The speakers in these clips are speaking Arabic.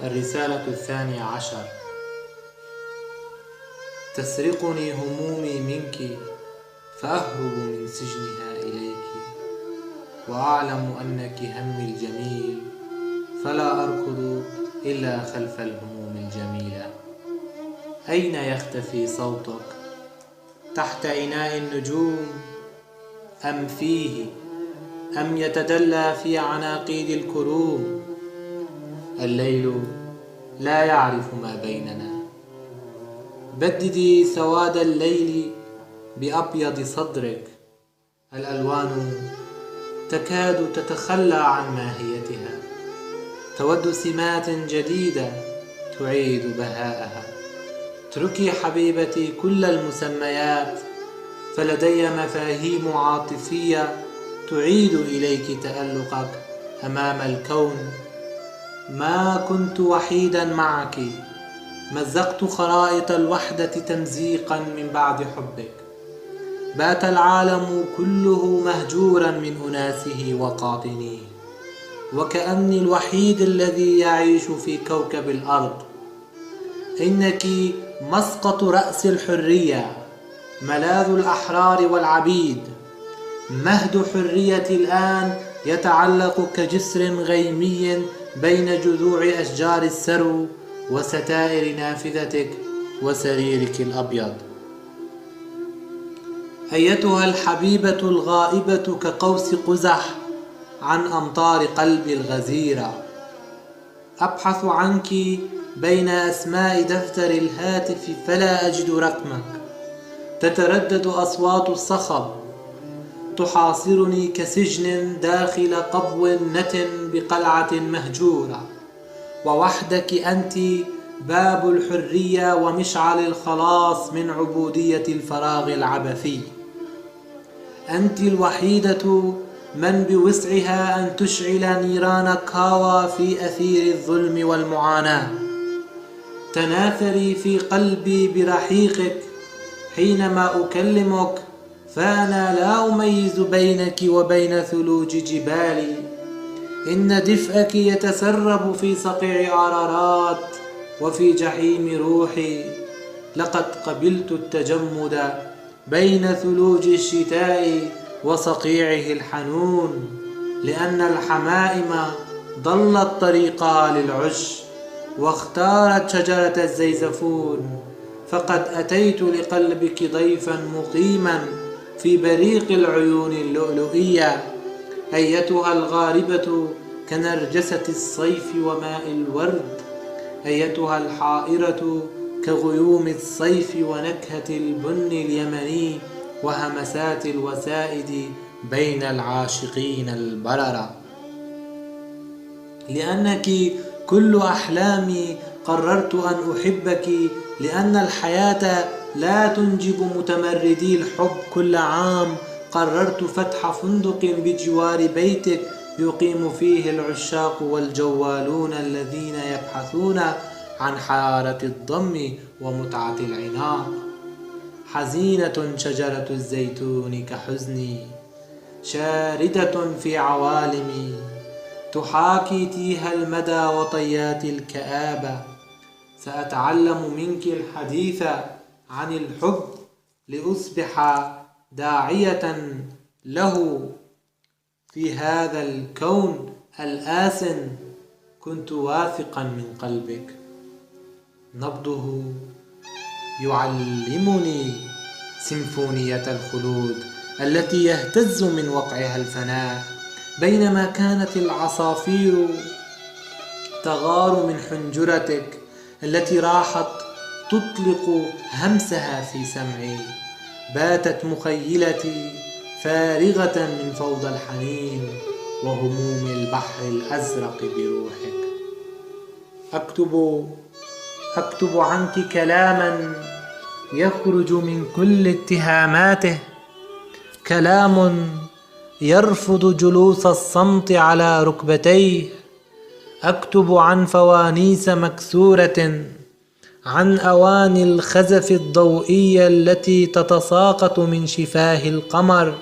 الرسالة 12. تسرقني همومي منك فأهرب من سجنها إليك، وأعلم أنك همي الجميل فلا أركض إلا خلف الهموم الجميلة. أين يختفي صوتك؟ تحت إناء النجوم أم فيه؟ أم يتدلى في عناقيد الكروم؟ الليل لا يعرف ما بيننا. بددي سواد الليل بأبيض صدرك، الألوان تكاد تتخلى عن ماهيتها، تود سمات جديدة تعيد بهاءها. اتركي حبيبتي كل المسميات، فلدي مفاهيم عاطفية تعيد إليك تألقك أمام الكون. ما كنت وحيدا معك، مزقت خرائط الوحدة تمزيقا من بعد حبك. بات العالم كله مهجورا من أناسه وقاطنيه، وكأني الوحيد الذي يعيش في كوكب الأرض. إنك مسقط رأس الحرية، ملاذ الأحرار والعبيد. مهد حريتي الآن يتعلق كجسر غيمي بين جذوع أشجار السرو وستائر نافذتك وسريرك الأبيض. أيتها الحبيبة الغائبة كقوس قزح عن أمطار قلبي الغزيرة، أبحث عنك بين أسماء دفتر الهاتف فلا أجد رقمك. تتردد أصوات الصخب تحاصرني كسجن داخل قبو نتن بقلعة مهجورة، ووحدك أنت باب الحرية ومشعل الخلاص من عبودية الفراغ العبثي. أنت الوحيدة من بوسعها أن تشعل نيران كاوا في أثير الظلم والمعاناة. تناثري في قلبي برحيقك حينما أكلمك، فأنا لا أميز بينك وبين ثلوج جبالي. إن دفئك يتسرب في صقيع أرارات وفي جحيم روحي. لقد قبلت التجمد بين ثلوج الشتاء وصقيعه الحنون، لأن الحمائم ضلت طريقها للعش واختارت شجرة الزيزفون. فقد أتيت لقلبك ضيفا مقيما في بريق العيون اللؤلؤية. أيتها الغاربة كنرجسة الصيف وماء الورد، أيتها الحائرة كغيوم الصيف ونكهة البن اليمني وهمسات الوسائد بين العاشقين البررة. لأنك كل أحلامي قررت أن أحبك، لأن الحياة لا تنجب متمردي الحب. كل عام قررت فتح فندق بجوار بيتك يقيم فيه العشاق والجوالون الذين يبحثون عن حرارة الضم ومتعة العناق. حزينة شجرة الزيتون كحزني، شاردة في عوالمي، تحاكي تيه المدى وطيات الكآبة. سأتعلم منك الحديث عن الحب لأصبح داعية له في هذا الكون الآسن. كنت واثقا من قلبك، نبضه يعلمني سيمفونية الخلود التي يهتز من وقعها الفناء، بينما كانت العصافير تغار من حنجرتك التي راحت تطلق همسها في سمعي. باتت مخيلتي فارغة من فوضى الحنين وهموم البحر الأزرق بروحك. أكتب عنك كلاما يخرج من كل اتهاماته، كلام يرفض جلوس الصمت على ركبتيه. أكتب عن فوانيس مكسورة، عن أواني الخزف الضوئية التي تتساقط من شفاه القمر.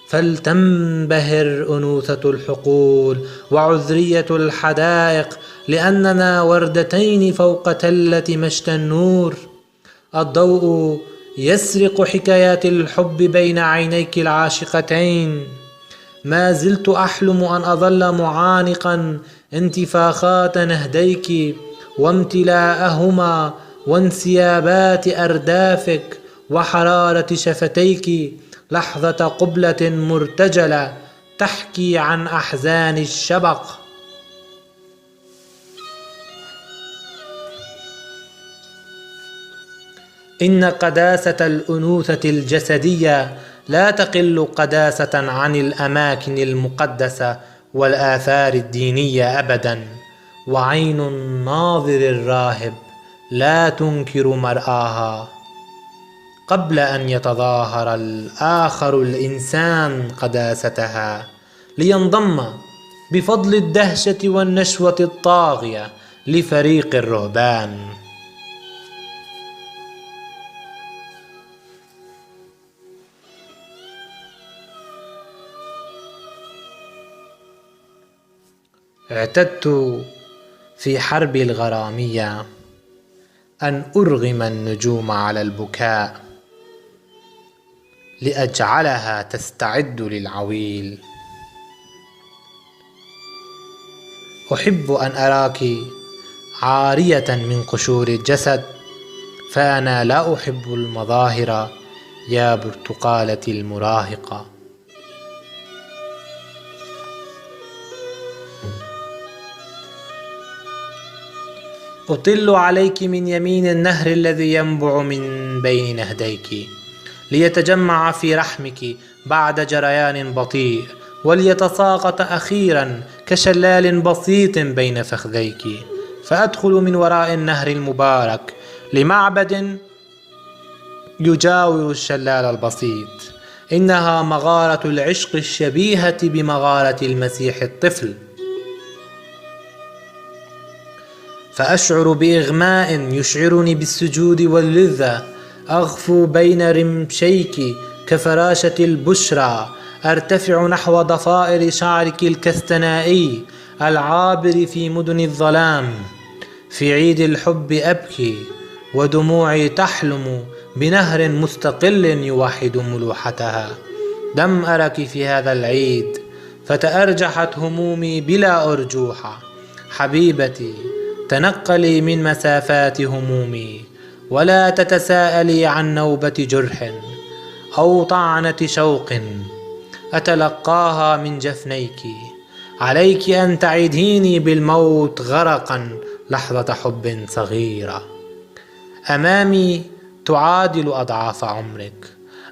فلتنبهر أنوثة الحقول وعذرية الحدائق، لأننا وردتين فوق تلة مشتى النور. الضوء يسرق حكايات الحب بين عينيك العاشقتين. ما زلت أحلم أن أظل معانقا انتفاخات نهديك وامتلاءهما وانسيابات أردافك وحرارة شفتيك لحظة قبلة مرتجلة تحكي عن أحزان الشبق. إن قداسة الأنوثة الجسدية لا تقل قداسة عن الأماكن المقدسة والآثار الدينية أبدا، وعين الناظر الراهب لا تنكر مرآها قبل أن يتظاهر الآخر الإنسان قداستها لينضم بفضل الدهشة والنشوة الطاغية لفريق الرهبان. اعتدت في حرب الغرامية أن أرغم النجوم على البكاء لأجعلها تستعد للعويل. أحب أن أراك عارية من قشور الجسد، فأنا لا أحب المظاهر يا برتقالة المراهقة. أطل عليك من يمين النهر الذي ينبع من بين نهديك ليتجمع في رحمك بعد جريان بطيء، وليتساقط أخيرا كشلال بسيط بين فخذيك، فأدخل من وراء النهر المبارك لمعبد يجاور الشلال البسيط. إنها مغارة العشق الشبيهة بمغارة المسيح الطفل. فأشعر بإغماء يشعرني بالسجود واللذة، أغفو بين رمشيك كفراشة البشرى، أرتفع نحو ضفائر شعرك الكستنائي العابر في مدن الظلام. في عيد الحب أبكي ودموعي تحلم بنهر مستقل يوحد ملوحتها. لم أرك في هذا العيد فتأرجحت همومي بلا أرجوحة. حبيبتي، تنقلي من مسافات همومي، ولا تتساءلي عن نوبة جرح أو طعنة شوق أتلقاها من جفنيك. عليك أن تعديني بالموت غرقا لحظة حب صغيرة. أمامي تعادل أضعاف عمرك،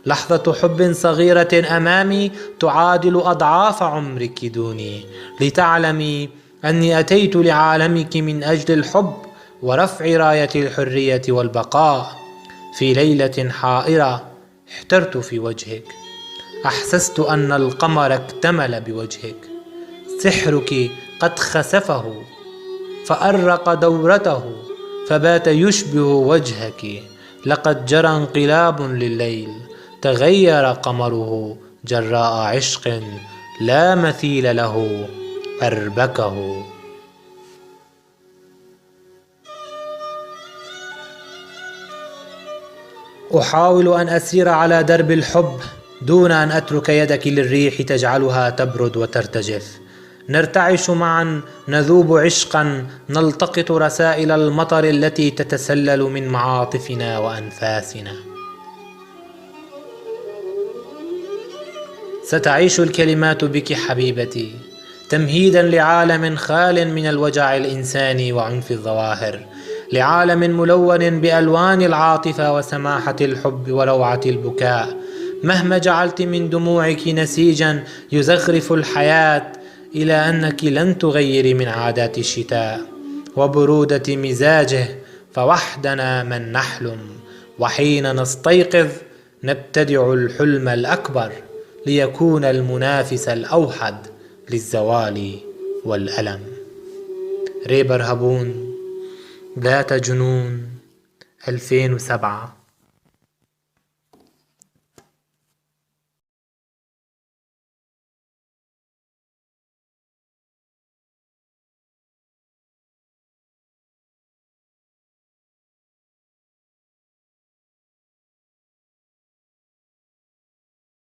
لحظة حب صغيرة أمامي تعادل أضعاف عمرك دوني، لتعلمي أني أتيت لعالمك من أجل الحب ورفع راية الحرية والبقاء. في ليلة حائرة احترت في وجهك، أحسست أن القمر اكتمل بوجهك. سحرك قد خسفه فأرق دورته، فبات يشبه وجهك. لقد جرى انقلاب لليل، تغير قمره جراء عشق لا مثيل له أربكه. أحاول أن أسير على درب الحب دون أن أترك يدك للريح تجعلها تبرد وترتجف. نرتعش معا، نذوب عشقا، نلتقط رسائل المطر التي تتسلل من معاطفنا وأنفاسنا. ستعيش الكلمات بك حبيبتي تمهيدا لعالم خال من الوجع الإنساني وعنف الظواهر، لعالم ملون بألوان العاطفة وسماحة الحب وروعة البكاء. مهما جعلت من دموعك نسيجا يزخرف الحياة، إلى أنك لن تغيري من عادات الشتاء وبرودة مزاجه، فوحدنا من نحلم، وحين نستيقظ نبتدع الحلم الأكبر ليكون المنافس الأوحد للزوال والألم. ريبر هابون، ذات جنون، 2007.